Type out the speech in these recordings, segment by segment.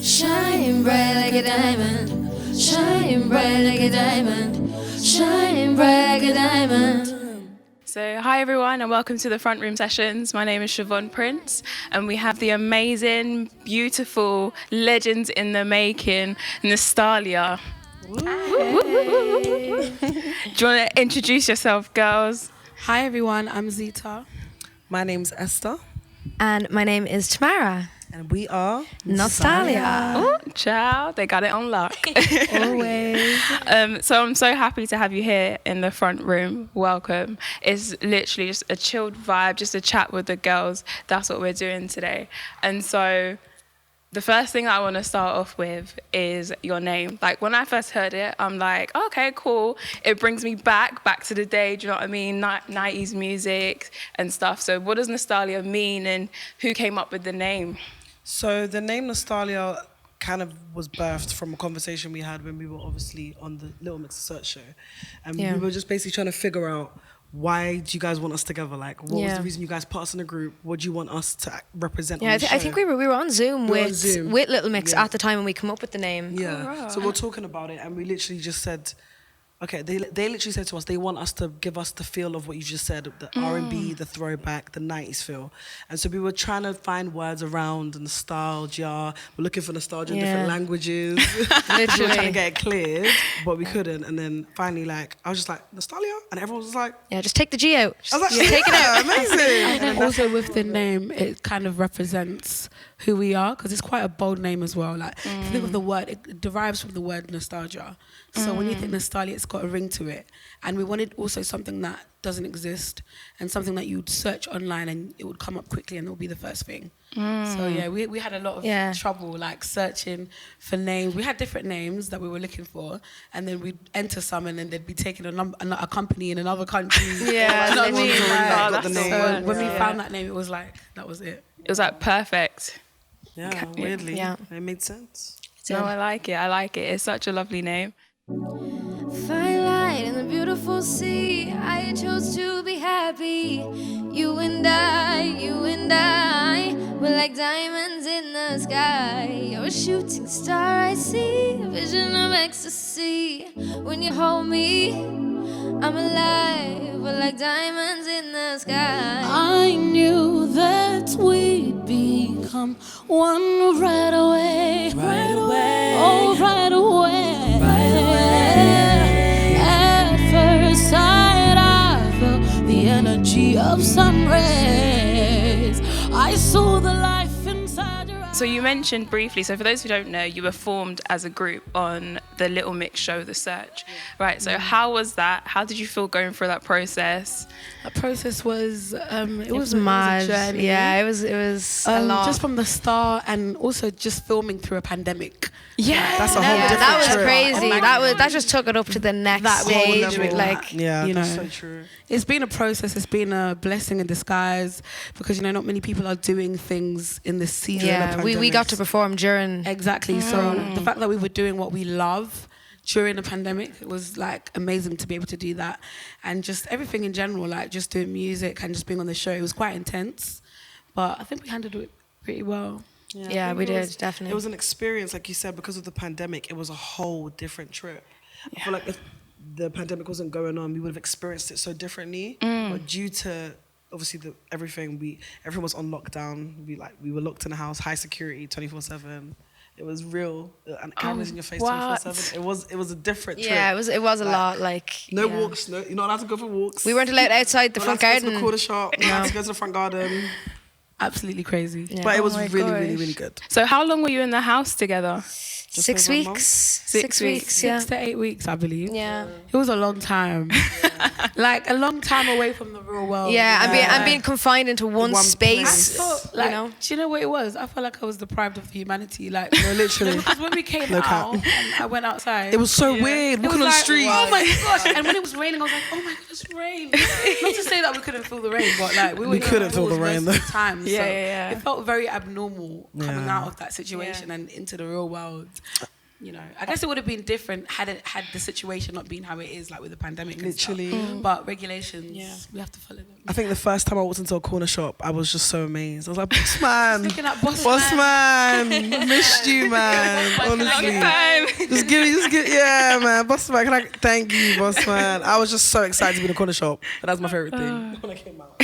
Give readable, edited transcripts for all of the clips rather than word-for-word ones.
Shine bright like a diamond. Shine bright like a diamond. Shine bright like a diamond. So hi everyone and welcome to the Front Room Sessions. My name is Siobhan Prince and we have the amazing, beautiful, legends in the making, Nostalia. Do you want to introduce yourself, girls? Hi everyone, I'm Zitah. My name's Esther. And my name is Tamara. And we are Nostalia. Oh, ciao, they got it on lock. Always. So I'm so happy to have you here in the front room. Welcome. It's literally just a chilled vibe, just a chat with the girls. That's what we're doing today. And so the first thing I want to start off with is your name. Like when I first heard it, I'm like, okay, cool. It brings me back to the day, do you know what I mean? 90s music and stuff. So what does Nostalia mean and who came up with the name? So the name Nostalia kind of was birthed from a conversation we had when we were obviously on the Little Mix Search show. And we were just basically trying to figure out, why do you guys want us together? Like, what was the reason you guys put us in a group? What do you want us to represent on the show? I think we were on Zoom with Little Mix at the time when we come up with the name. Yeah, oh, right. So we're talking about it and we literally just said, okay, they literally said to us, they want us to give us the feel of what you just said, the R&B, the throwback, the 90s feel. And so we were trying to find words around nostalgia. We're looking for nostalgia in different languages. Literally. We were trying to get it cleared, but we couldn't. And then finally, like, I was just like, Nostalia? And everyone was like... Yeah, just take the G out. I was like, take it out. Amazing. I think also with the name, it kind of represents who we are, because it's quite a bold name as well. Like, if you think of the word, it derives from the word nostalgia. So when you think Nostalia, it's got a ring to it. And we wanted also something that doesn't exist and something that you'd search online and it would come up quickly and it would be the first thing. So yeah, we had a lot of trouble like searching for names. We had different names that we were looking for, and then we'd enter some and then they'd be taking a company in another country. Yeah, You know what I mean? that's the so name. So when we found that name, it was like, that was it. It was like perfect. Yeah, weirdly. It made sense. No, I like it. It's such a lovely name. Fine light in the beautiful sea. I chose to be happy. You and I, we're like diamonds in the sky. You're a shooting star, I see, a vision of ecstasy. When you hold me, I'm alive. We're like diamonds in the sky. I knew that we'd become one right away. Right away. Oh, right away. Right away. At first sight, I felt the energy of sun rays. I saw the life inside your eyes. So you mentioned briefly, so for those who don't know, you were formed as a group on the Little Mix show, The Search, right? So how was that? How did you feel going through that process? That process was it was mad. a journey. Yeah, it was a lot. Just from the start, and also just filming through a pandemic. Yeah, That's a whole different that was trip. crazy. That just took it up to the next That whole stage. level. With like, Yeah, You that's know. so true. It's been a process. It's been a blessing in disguise, because not many people are doing things in this season. of we got to pandemics. perform during. Exactly. So the fact that we were doing what we love during the pandemic, it was like amazing to be able to do that, and just everything in general, like just doing music and just being on the show. It was quite intense, but I think we handled it pretty well. Yeah, I we think did, definitely. It was an experience, like you said, because of the pandemic. It was a whole different trip. I feel like if the pandemic wasn't going on, we would have experienced it so differently. But due to obviously everything was on lockdown. We were locked in the house, high security, 24/7. It was real, and cameras in your face 24/7. It was a different trip. Yeah, it was a lot. Like walks. No, you're not allowed to go for walks. We weren't allowed outside the front garden. Not allowed to go to the corner shop. Not allowed to go to the front garden. Absolutely crazy. Yeah. But it was really good. So how long were you in the house together? 6 weeks. 6 weeks. Yeah. 6 to 8 weeks, I believe. Yeah. It was a long time. Like a long time away from the real world. Yeah, and being confined into one space. I felt like, do you know what it was? I felt like I was deprived of humanity. Like, No, literally. because when we came out and I went outside, It was so weird. it Walking was on the like, street. oh my gosh! And when it was raining, I was like, oh my gosh, it's rain. Not to say that we couldn't feel the rain, but like we couldn't feel the rain, most of the time. Yeah. It felt very abnormal coming out of that situation and into the real world. You know, I guess it would have been different had the situation not been how it is, like with the pandemic. Literally. And stuff. But regulations, we have to follow them. I think the first time I walked into a corner shop, I was just so amazed. I was like, boss man, Looking at boss man, missed you, man. Honestly, just give, yeah, man, boss man. Can I thank you, boss man? I was just so excited to be in a corner shop, but that's my favorite thing when I came out.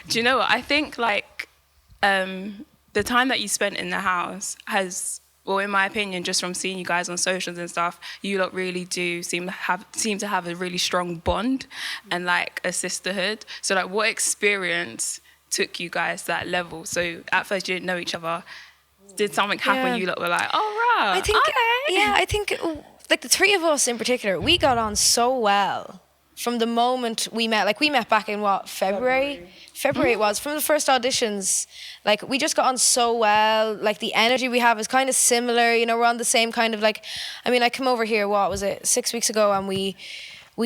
Do you know what? I think like the time that you spent in the house has, well, in my opinion, just from seeing you guys on socials and stuff, you lot really do seem to have a really strong bond and like a sisterhood. So like, what experience took you guys to that level? So at first you didn't know each other. Did something happen? You lot were like, oh right. I think, okay. I think like the three of us in particular, we got on so well from the moment we met. Like we met back in what, February it was, from the first auditions. Like we just got on so well. Like the energy we have is kind of similar, you know, we're on the same kind of like, I mean, I came over here, what was it, 6 weeks ago, and we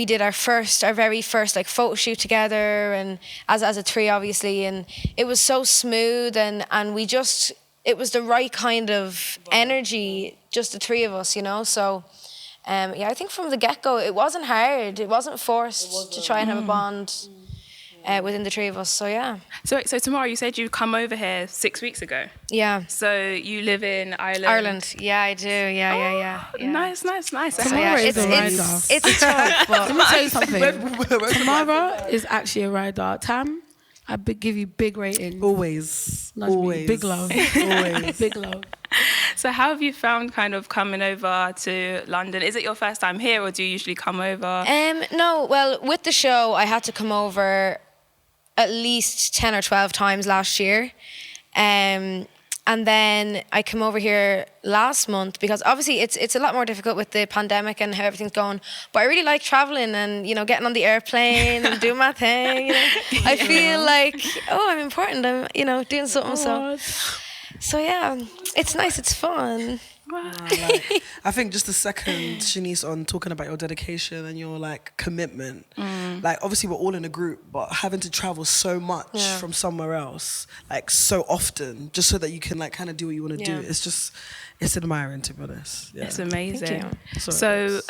did our very first like photo shoot together, and as a trio obviously, and it was so smooth, and we just, it was the right kind of energy, just the three of us, you know. So I think from the get-go it wasn't hard, it wasn't forced to try and have a bond within the three of us. So yeah. So Tamara, you said you come over here 6 weeks ago. Yeah. So you live in Ireland. Ireland. Yeah, I do. Yeah. Nice. So yeah, it's tough, but Let me tell you something. Tamara is actually a rider. Tam, I give you big ratings. Always. Nudge me. Always. Big love. Always. Big love. So how have you found kind of coming over to London? Is it your first time here, or do you usually come over? No, well, with the show, I had to come over at least 10 or 12 times last year. And then I come over here last month because obviously it's a lot more difficult with the pandemic and how everything's going. But I really like traveling and, you know, getting on the airplane and doing my thing. You know? I feel like, I'm important. I'm, you know, doing something. So yeah, it's nice. It's fun. I think just the second, Shanice, on talking about your dedication and your like commitment, like obviously we're all in a group, but having to travel so much from somewhere else, like so often, just so that you can like kind of do what you want to do, it's admiring, to be honest. Yeah. It's amazing. So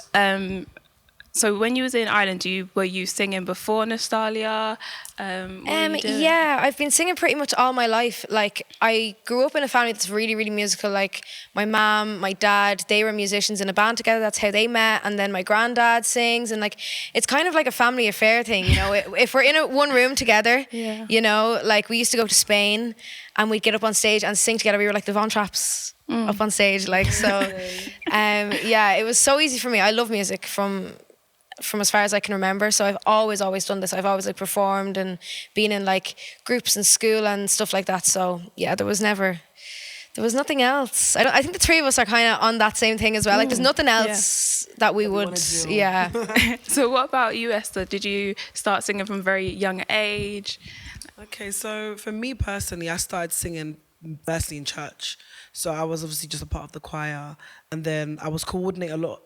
So when you was in Ireland, were you singing before Nostalia? Yeah, I've been singing pretty much all my life. Like I grew up in a family that's really, really musical. Like my mom, my dad, they were musicians in a band together. That's how they met. And then my granddad sings, and like it's kind of like a family affair thing, you know. If we're in one room together, you know, like we used to go to Spain and we'd get up on stage and sing together. We were like the Von Trapps up on stage, like so. It was so easy for me. I love music from as far as I can remember, so I've always done this. I've always like performed and been in like groups in school and stuff like that. So yeah, there was nothing else. I think the three of us are kind of on that same thing as well. Like there's nothing else that we would. Yeah. So what about you, Esther? Did you start singing from a very young age? Okay, so for me personally, I started singing firstly in church. So I was obviously just a part of the choir, and then I was coordinating a lot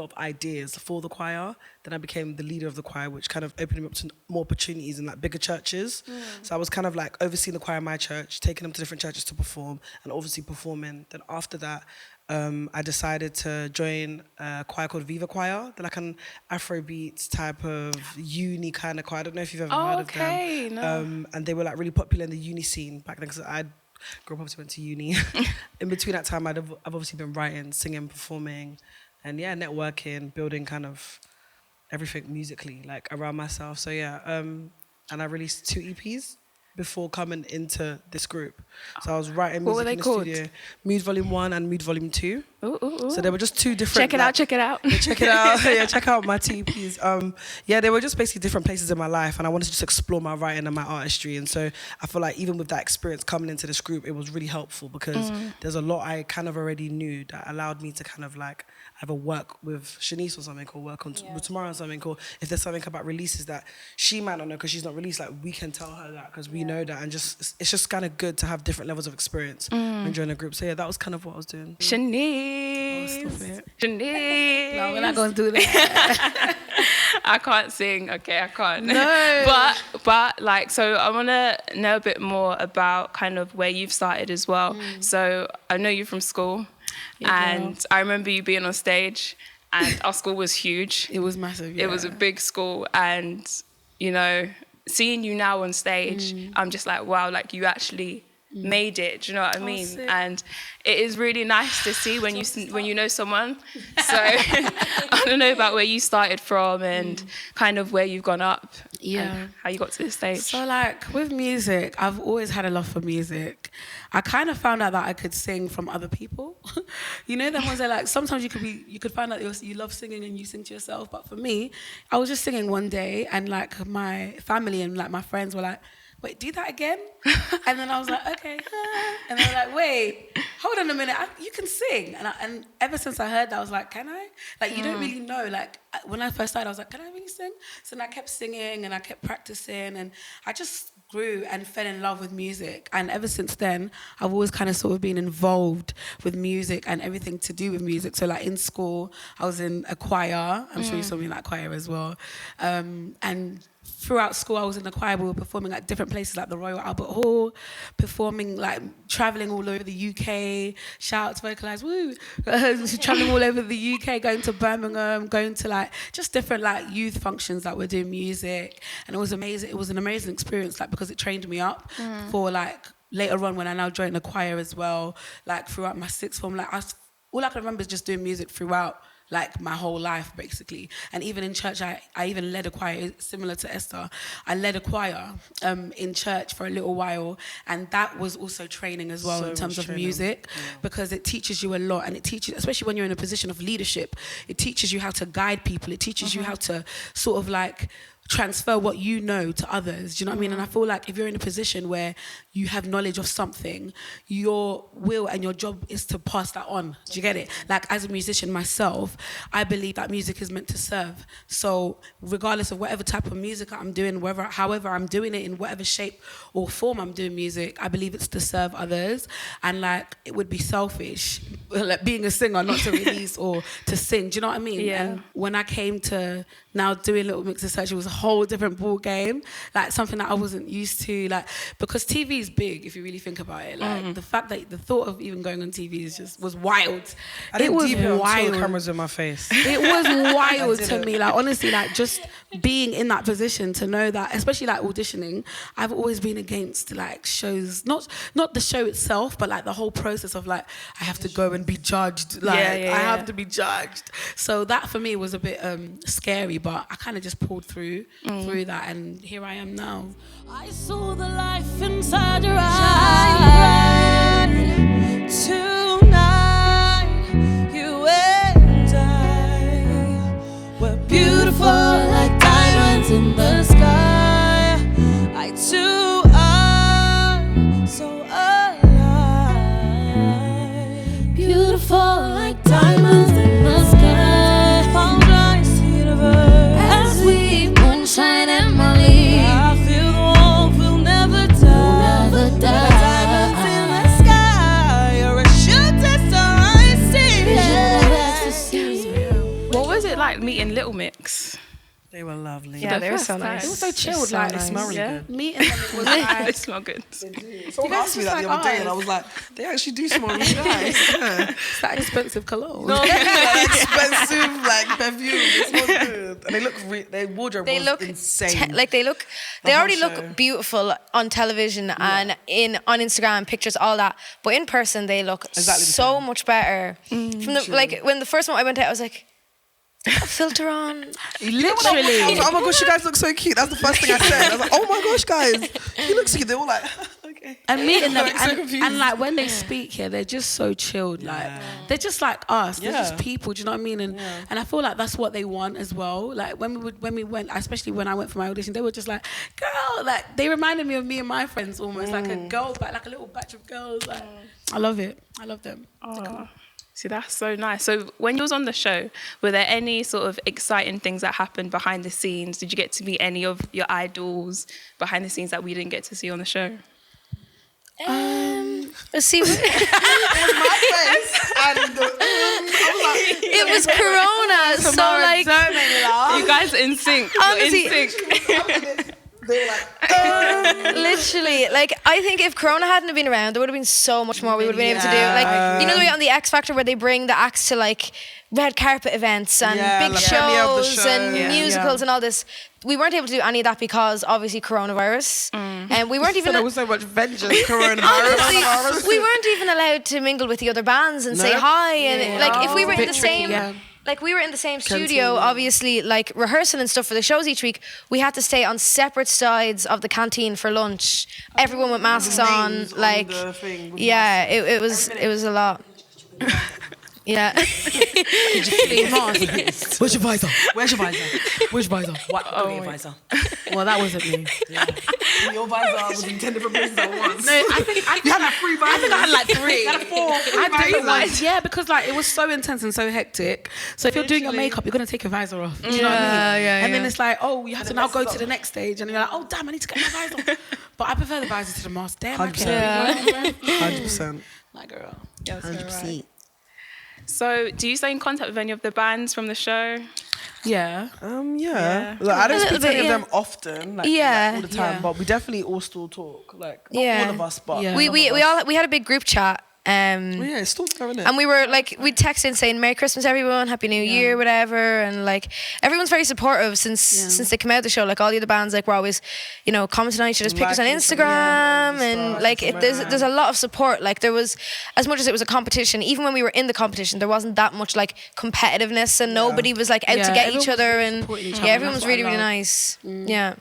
of ideas for the choir. Then I became the leader of the choir, which kind of opened me up to more opportunities in like bigger churches. So I was kind of like overseeing the choir in my church, taking them to different churches to perform, and obviously performing. Then after that, I decided to join a choir called Viva Choir. They're like an Afrobeats type of uni kind of choir. I don't know if you've ever heard of them. No. And they were like really popular in the uni scene back then, because I grew up, obviously went to uni. In between that time, I've obviously been writing, singing, performing, and networking, building kind of everything musically, like around myself. So and I released 2 EPs before coming into this group. So I was writing music in the studio. Mood Volume 1 and Mood Volume 2. Ooh. So they were just 2 different... Check it out. Check it out. Yeah, check out my 2 EPs. They were just basically different places in my life, and I wanted to just explore my writing and my artistry. And so I feel like even with that experience coming into this group, it was really helpful because there's a lot I kind of already knew that allowed me to kind of like either work with Shanice or something, or work on with Tamara or something, or if there's something about releases that she might not know because she's not released, like we can tell her that because we know that, and it's just kind of good to have different levels of experience when joining a group. So that was kind of what I was doing. Shanice. Shanice. No, we're not going to do that. I can't sing. Okay, I can't. No. But like, so I want to know a bit more about kind of where you've started as well. So I know you're from school. And I remember you being on stage, and our school was huge. It was massive. Yeah. It was a big school, and you know, seeing you now on stage, I'm just like, wow, like you actually made it. Do you know what I mean? Sick. And it is really nice to see when you know someone. So I don't know about where you started from and kind of where you've gone up. And how you got to this stage. So like with music, I've always had a love for music. I kind of found out that I could sing from other people. You know, the ones that like sometimes you could find out you love singing and you sing to yourself. But for me, I was just singing one day, and like my family and like my friends were like, wait, do that again? And then I was like, okay. And they were like, wait, hold on a minute, you can sing. And ever since I heard that, I was like, can I? Like, you don't really know. Like, when I first started, I was like, can I really sing? So then I kept singing and I kept practicing, and I just grew and fell in love with music. And ever since then, I've always kind of sort of been involved with music and everything to do with music. So like in school, I was in a choir. I'm sure you saw me in that choir as well. And throughout school, I was in the choir. We were performing at different places like the Royal Albert Hall, performing, like traveling all over the UK. Shout out to Vocalise, woo! Traveling all over the UK, going to Birmingham, going to like just different like youth functions that were doing music, and it was amazing. It was an amazing experience, like because it trained me up for like later on when I now joined the choir as well. Like throughout my sixth form, like all I can remember is just doing music throughout like my whole life basically. And even in church, I even led a choir similar to Esther. I led a choir in church for a little while, and that was also training as well, in terms of music, because it teaches you a lot, and it teaches, especially when you're in a position of leadership, it teaches you how to guide people, it teaches you how to sort of like transfer what you know to others. Do you know what I mean? And I feel like if you're in a position where you have knowledge of something, your will and your job is to pass that on. Do you get it? Like as a musician myself, I believe that music is meant to serve. So regardless of whatever type of music I'm doing, however I'm doing it, in whatever shape or form I'm doing music, I believe it's to serve others. And like it would be selfish, like being a singer, not to release or to sing. Do you know what I mean? Yeah. And when I came to now doing Little Mix Research, it was a whole different ball game, like something that I wasn't used to, like because TV is big if you really think about it. Like the fact that the thought of even going on TV was wild. It was wild. The cameras in my face. It was wild to me. Like honestly, like just being in that position to know that, especially like auditioning, I've always been against like shows, not the show itself, but like the whole process of like I have to go and be judged. Like I have to be judged. So that for me was a bit scary, but I kind of just pulled through that, and here I am now. I saw the life inside your eyes. Tonight, you and I were beautiful like diamonds in the sky. I too am so alive. Beautiful like diamonds in the sky. Palm nice universe as we moonshine and Molly. Like meeting Little Mix. They were lovely. Yeah, they were so nice. It was so chilled. So like nice. They smell really good. Meeting them was like, They smell good. Someone asked me that the other day, and I was like, they actually do smell really nice. Yeah. it's that expensive cologne. No, like expensive like perfume. It smells good, and they look. Their wardrobe was insane. They already look beautiful on television and on Instagram, pictures, all that. But in person, they look so much better. From the, like when the first one I went out, I was like, a filter on. Literally. I was like, oh my gosh, you guys look so cute. That's the first thing I said. I was like, oh my gosh, guys, you look so cute. They're all like, okay. And meeting them, so confused. and like when they speak here, they're just so chilled. Like they're just like us. They're just people. Do you know what I mean? And I feel like that's what they want as well. Like when we went, especially when I went for my audition, they were just like, girl, like they reminded me of me and my friends almost, like a girl, like a little batch of girls. Like I love it. I love them. Oh. See, that's so nice. So when you was on the show, were there any sort of exciting things that happened behind the scenes? Did you get to meet any of your idols behind the scenes that we didn't get to see on the show? Let's see. My face and It was Corona, so like You guys in sync. Honestly, You're in sync. They were like, Literally, like, I think if Corona hadn't have been around, there would have been so much more we would have been able to do. Like, you know the way on the X Factor where they bring the acts to like red carpet events and big like premiere of the shows show. and musicals and all this. We weren't able to do any of that because obviously coronavirus, and we weren't even. There was so much vengeance. Honestly, we weren't even allowed to mingle with the other bands and say hi. And like, if we were in the same, like we were in the same studio, obviously, like rehearsing and stuff for the shows each week, we had to stay on separate sides of the canteen for lunch. Everyone with masks on, like, it was a lot. Yeah. Where's your visor? where's your visor? Where's your visor? What? Your visor. Well, that wasn't me. Your visor was in 10 different places at once. No, I think You had like 3 visors. I think I had like 3. You had 4. I had different ones. Yeah, because like it was so intense and so hectic. So if you're doing your makeup, you're gonna take your visor off. Do you know what I mean? And then it's like, oh, you have to now go to the next stage, and you're like, oh damn, I need to get my visor. But I prefer the visor to the mask. Damn, 100%. My girl. 100%. So, do you stay in contact with any of the bands from the show? Yeah. Yeah. Like, I don't speak to any of them often, like, all the time, but we definitely all still talk. Like, not all of us, but we had a big group chat. It's still there, isn't it? And we were like, we'd text in saying Merry Christmas everyone, Happy New Year, whatever, and like everyone's very supportive since they came out of the show. Like all the other bands, like we're always, you know, commenting on each other's pictures on Instagram, and like there's a lot of support. Like there was, as much as it was a competition, even when we were in the competition, there wasn't that much like competitiveness, and nobody was like out to get each other, and everyone was really nice. Yeah.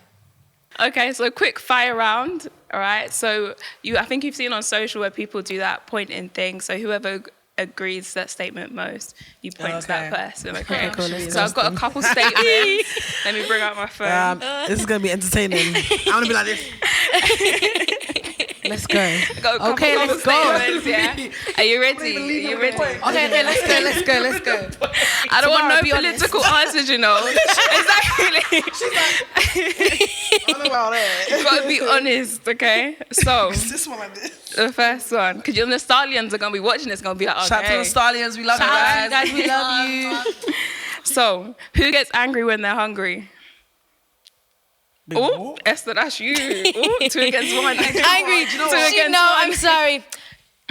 Okay, so quick fire round. All right. So I think you've seen on social where people do that pointing thing. So whoever agrees to that statement most, you point to that person. Okay. Cool. So I've got a couple statements. Let me bring out my phone. This is gonna be entertaining. I'm gonna be like this. Let's go. Okay, let's go. Yeah. Are you ready? Okay, let's go. I don't want no political answers, you know. Exactly. I don't know about that. You gotta be honest, okay? So This one like this. the first one, because your Nostalians are gonna be watching this, gonna be like, okay. Shout out to the Stallions, we love you guys. Guys, we love you. So who gets angry when they're hungry? Oh, Esther, that's you. Ooh, 2 against 1. Angry. Two against one. I'm sorry.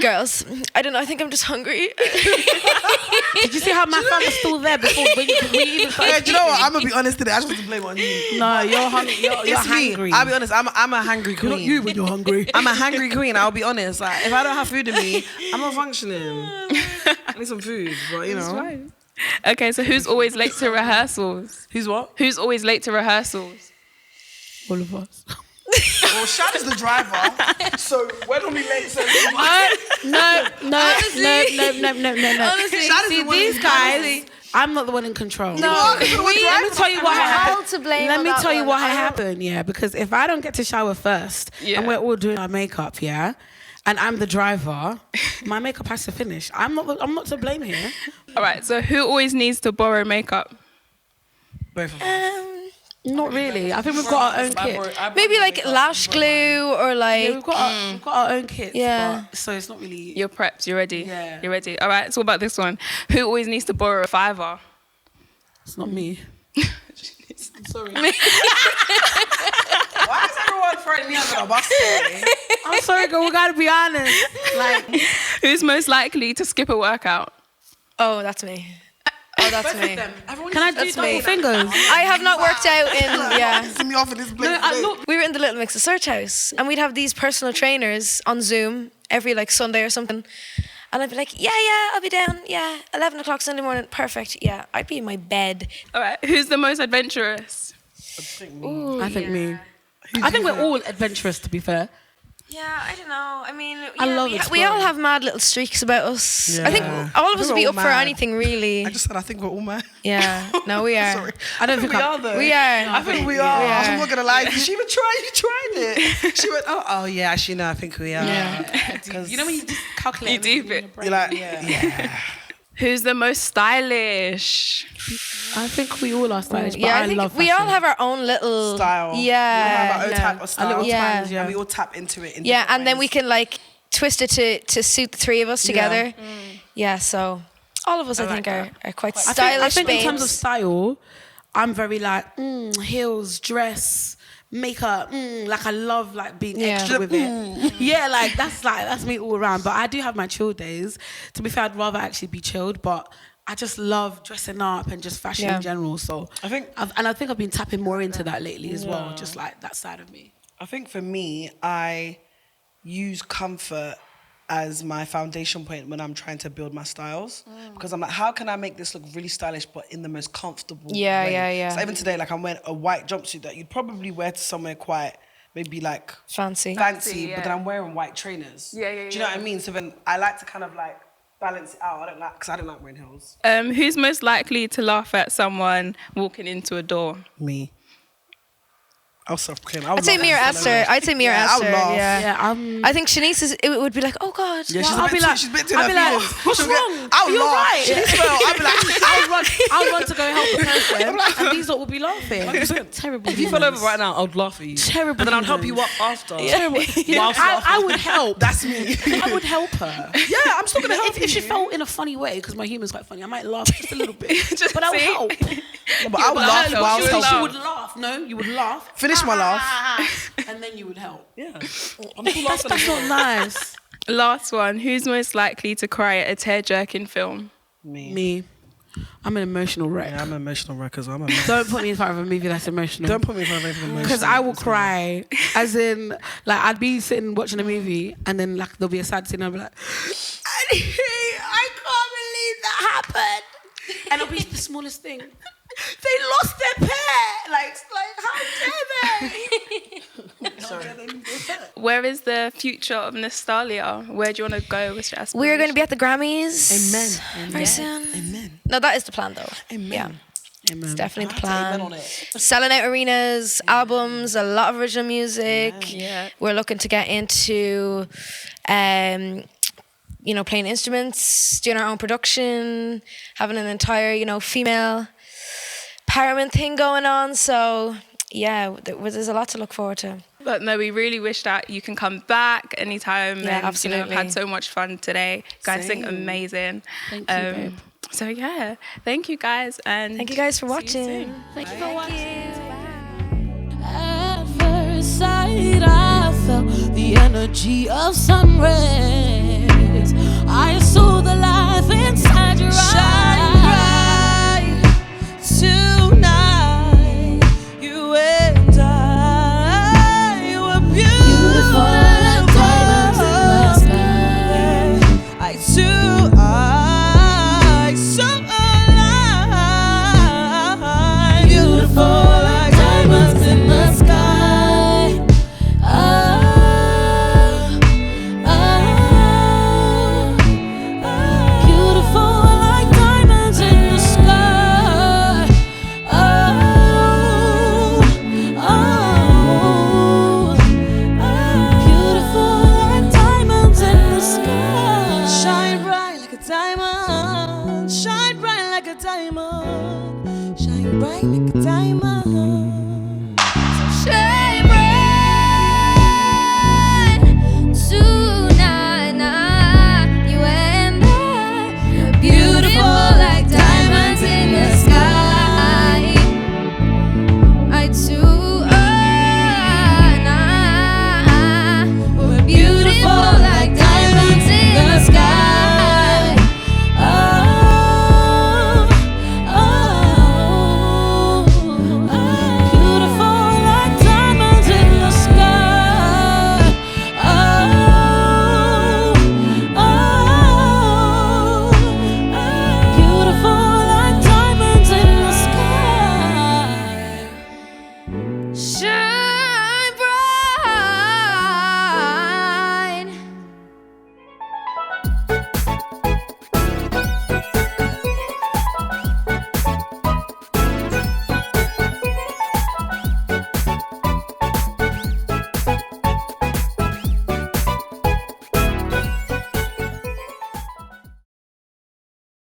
Girls, I don't know. I think I'm just hungry. Did you see how my fam was still there before we even started? Do you know what? I'm gonna be honest today. I just want to blame it on you. No, you're hungry. You're It's me. hungry. I'll be honest. I'm a hungry queen. Not you when you're hungry. I'm a hungry queen. I'll be honest. Like, if I don't have food in me, I'm not functioning. I need some food, but you know. Okay, so who's always late to rehearsals? Who's what? Who's always late to rehearsals? All of us. Well, Shad is the driver, so we're normally late. So No. Honestly, See, these guys, I'm not the one in control. No, let me tell you what happened. all to blame. Let on me that tell you one. what happened, because if I don't get to shower first and we're all doing our makeup, and I'm the driver, my makeup has to finish. I'm not to blame here. All right, so who always needs to borrow makeup? both of us. Not really. I think we've got our own kit. Maybe like lash glue or like. Yeah, we've got our own kits. Yeah. So it's not really. You're prepped, you're ready. Yeah. You're ready. All right, so what about this one? Who always needs to borrow a $5? It's not me. I'm sorry. Why is everyone throwing me under the bus today? I'm sorry, girl. We gotta be honest. Like, Who's most likely to skip a workout? Oh, that's me. Oh, that's me. can I do double fingers? I have not worked out in See me off in this place. We were in the Little Mix of Search House, and we'd have these personal trainers on Zoom every like Sunday or something. And I'd be like, yeah, I'll be down. Yeah, 11 o'clock Sunday morning. Perfect. Yeah, I'd be in my bed. All right, who's the most adventurous? I think me. I think we're all adventurous, to be fair. Yeah, I don't know. I mean, I love we all have mad little streaks about us. Yeah. I think all of us would be We're up all for mad. anything, really. I just said I think we're all mad. Yeah, no, we are. Sorry. I don't think we are though. We are. I think we are. We are. I'm not gonna lie. She even tried. You tried it. She went, oh yeah. Actually, no. I think we are. Yeah. You know when you just calculate. You deep it. You're like, yeah. Who's the most stylish? I think we all are stylish, but Yeah, I I think love we all fashion. have our own little Style. Yeah, We have our own yeah. type of style. Yeah. twang, And we all tap into it. In Yeah, different and then we ways. can like twist it to suit the three of us together. Yeah, so all of us I think are quite stylish. I think in terms of babes. style, I'm very like heels, dress, makeup, like I love like being Yeah. extra with it. Yeah, like that's me all around. But I do have my chill days. To be fair, I'd rather actually be chilled, but I just love dressing up and just fashion Yeah. in general. So I think I've been tapping more into that lately as well, just like that side of me. I think for me, I use comfort as my foundation point when I'm trying to build my styles. Because I'm like, how can I make this look really stylish but in the most comfortable way? Yeah. So even today, like I'm wearing a white jumpsuit that you'd probably wear to somewhere quite maybe like Fancy. fancy, yeah. but then I'm wearing white trainers. Yeah, Do you know what I mean? So then I like to kind of like balance it out. Because I don't like wearing heels. Who's most likely to laugh at someone walking into a door? Me. I'll self-proclaim. I'd say me or Esther. I'd say me or I would Esther. laugh. Yeah. I think Shanice it would be like, oh God. Yeah, I'll be like, she's a bit too I'll be like, feelings. what's She'll get- wrong? I'll You're laugh. right. She's well. I'll be like, I'll run to go help the person, and these lot will be laughing. Terrible. if you fell over right now, I'd laugh at you. Terrible And then I'd help humans. you up after. Terrible. You know, Whilst laughing. I would help. That's me. I would help her. Yeah, I'm still gonna help If she you. felt in a funny way, because my humor's quite funny, I might laugh just a little bit. But I would see? help. No, but I would laugh help. whilst She would helping. She would laugh. No, you would laugh. Finish my laugh. And then you would help. Yeah. I'm still That's laughing. not nice. Last one. Who's most likely to cry at a tear-jerking film? Me. I'm an emotional wreck. Yeah, I'm an emotional wreck as well. Don't put me in front of a movie that's emotional. Don't put me in front of anything emotional. Because I will cry. As in, like, I'd be sitting watching a movie and then, like, there'll be a sad scene and I'll be like, I can't believe that happened. And it'll be the smallest thing. They lost their pair. Like how dare they? Where is the future of Nostalia? Where do you want to go with your aspirations? We're going to be at the Grammys. Amen. Very soon. Amen. No, that is the plan though. Amen. Yeah. Amen. It's definitely the Amen plan. on it. Selling out arenas, albums, a lot of original music. Yeah. We're looking to get into, playing instruments, doing our own production, having an entire, female empowerment thing going on. So, yeah, there's a lot to look forward to. But no, we really wish that you can come back anytime. Yeah, and, absolutely. I've had so much fun today. You guys sing Same. amazing. Thank you, babe. So yeah, thank you guys, and Thank you guys for see you watching. soon. Thank you for watching. At first sight, I felt the energy of sun rays. I saw the life inside your eyes. Tonight, you and I were beautiful like diamonds in the sky. I so alive. Beautiful like diamonds in the sky. Beautiful like diamonds in the sky. Beautiful like diamonds in the sky. Shine bright like a diamond. Shine bright like a diamond. Shine bright like a diamond.